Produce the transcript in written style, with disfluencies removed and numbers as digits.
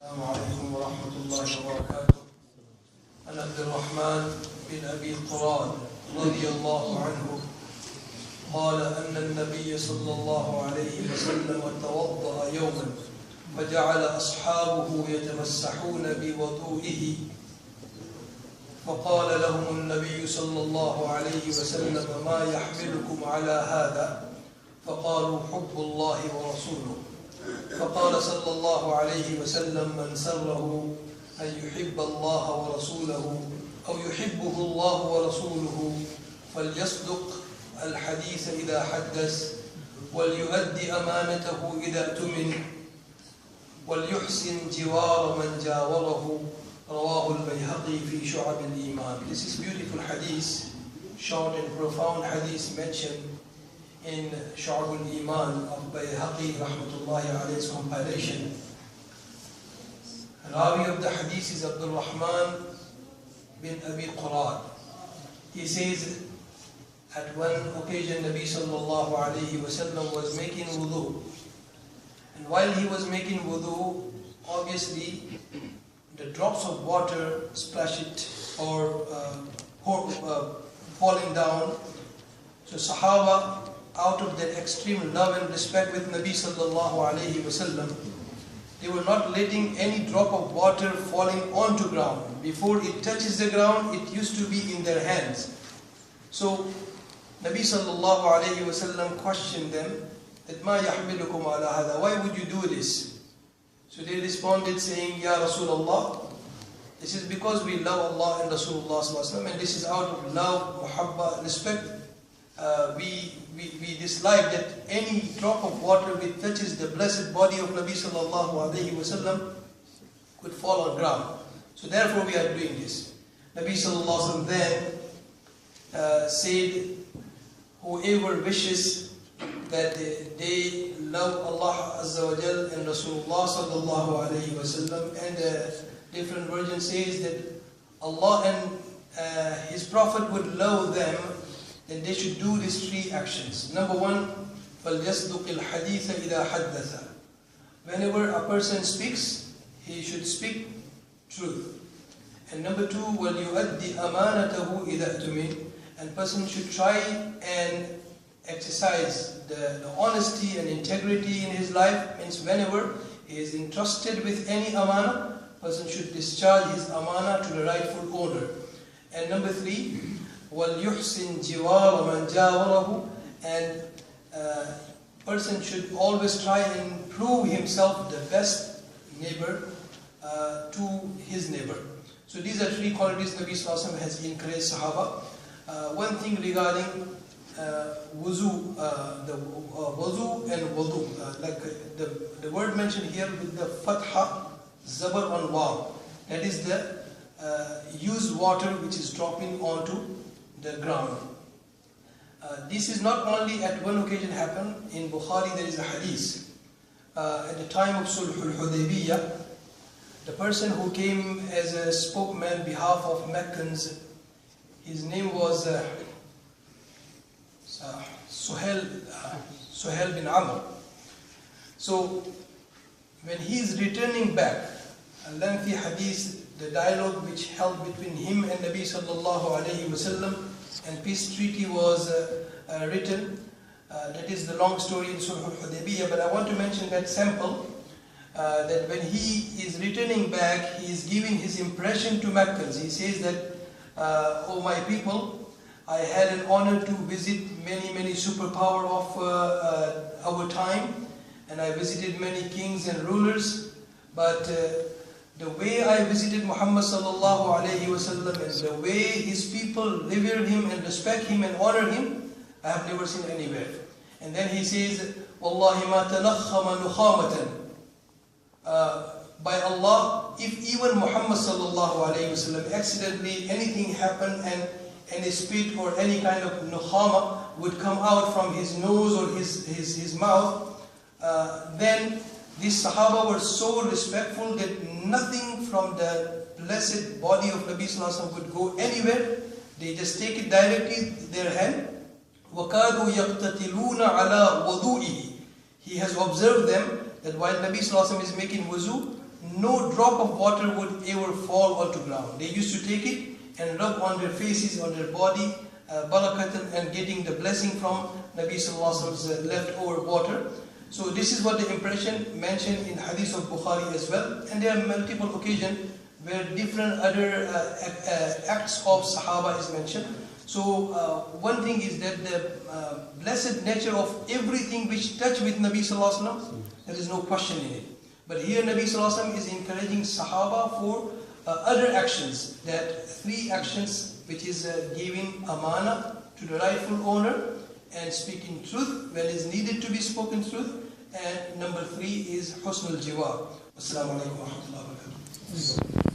السلام عليكم ورحمة الله وبركاته. عن عبد الرحمن بن أبي قراد رضي الله عنه قال أن النبي صلى الله عليه وسلم توضأ يوما فجعل أصحابه يتمسحون بوضوئه فقال لهم النبي صلى الله عليه وسلم ما يحملكم على هذا؟ فقالوا حب الله ورسوله. فقال صلى الله عليه وسلم من سره أن يحب الله ورسوله أو يحبه الله ورسوله فليصدق الحديث إذا حدث وليؤدي أمانته إذا اؤتمن وليحسن جوار من جاوره. رواه البيهقي في شعب الإيمان. This is beautiful hadith, short and profound hadith mentioned in Shu'ab al-Iman of Bayhaqi rahmatullahi alayhi's compilation. Rawi of the hadith is Abdul Rahman bin Abi Qurad. He says at one occasion Nabi sallallahu alayhi wasallam was making wudu, and while he was making wudu, obviously the drops of water splash it or falling down. So Sahaba, out of their extreme love and respect with Nabi sallallahu alayhi wasallam, they were not letting any drop of water falling onto ground. Before it touches the ground, it used to be in their hands. So Nabi sallallahu alayhi wasallam questioned them that ma yahmilukum ala hadha, why would you do this? So they responded saying, Ya Rasulullah, this is because we love Allah and Rasulullah sallallahu alayhi wasallam, and this is out of love, muhabba, respect. We dislike that any drop of water which touches the blessed body of Nabi sallallahu alayhi wasallam could fall on ground. So therefore we are doing this. Nabi sallallahu alayhi wasallam then said, whoever wishes that they love Allah Azza wa Jal and Rasulullah sallallahu alayhi wasallam, and different version says that Allah and His Prophet would love them, then they should do these three actions. Number one, فَلْيَصْدُقِ الْحَدِيثَ إِذَا حَدَّثَ. Whenever a person speaks, he should speak truth. And number two, وَلْيُؤَدِّ أَمَانَتَهُ إِذَا اؤْتُمِنَ. And person should try and exercise the honesty and integrity in his life. Means whenever he is entrusted with any amana, person should discharge his amana to the rightful owner. And number three, وَلْيُحْسِنْ جِوَارَ مَنْ جَاوَرَهُ. And person should always try and prove himself the best neighbor to his neighbor. So these are three qualities Nabi sallallahu alaihi wasallam has encouraged Sahaba. One thing regarding wuzu, the wuzu and wudu, like the word mentioned here with the fatha, zabar on waw, that is the used water which is dropping onto the ground. This is not only at one occasion happened. In Bukhari there is a hadith. At the time of Sulh al-Hudaybiyah, the person who came as a spokesman on behalf of Meccans, his name was Suhail bin Amr. So when he is returning back, a lengthy hadith, the dialogue which held between him and Nabi sallallahu alayhi wasallam, and peace treaty was written. That is the long story in Sulh al-Hudaybiyah, but I want to mention that sample, that when he is returning back, he is giving his impression to Meccans. He says that, oh my people, I had an honor to visit many superpower of our time, and I visited many kings and rulers, but the way I visited Muhammad sallallahu alayhi wasallam and the way his people revere him and respect him and honor him, I have never seen anywhere. And then he says, Wallahi ma tanakhama nukhamatan. By Allah, if even Muhammad sallallahu alayhi wasallam accidentally anything happened and any spit or any kind of nukhama would come out from his nose or his mouth, then these Sahaba were so respectful that nothing from the blessed body of Nabi sallallahu alaihi wasallam would go anywhere. They just take it directly in their hand. وَكَادُوا يَقْتَتِلُونَ عَلَى وَضُوئِهِ. He has observed them that while Nabi sallallahu alaihi wasallam is making wuzu, no drop of water would ever fall onto ground. They used to take it and rub on their faces, on their body, barakatan, and getting the blessing from Nabi Sallallahu Alaihi Wasallam's leftover water. So this is what the impression mentioned in Hadith of Bukhari as well. And there are multiple occasions where different other acts of Sahaba is mentioned. So one thing is that the blessed nature of everything which touch with Nabi Sallallahu Alaihi Wasallam, there is no question in it. But here Nabi Sallallahu Alaihi Wasallam is encouraging Sahaba for other actions, that 3 actions, which is giving amana to the rightful owner and speaking truth when is needed to be spoken truth, and number 3 is husnul jiwar. Assalamu alaikum wa rahmatullahi wa barakatuh.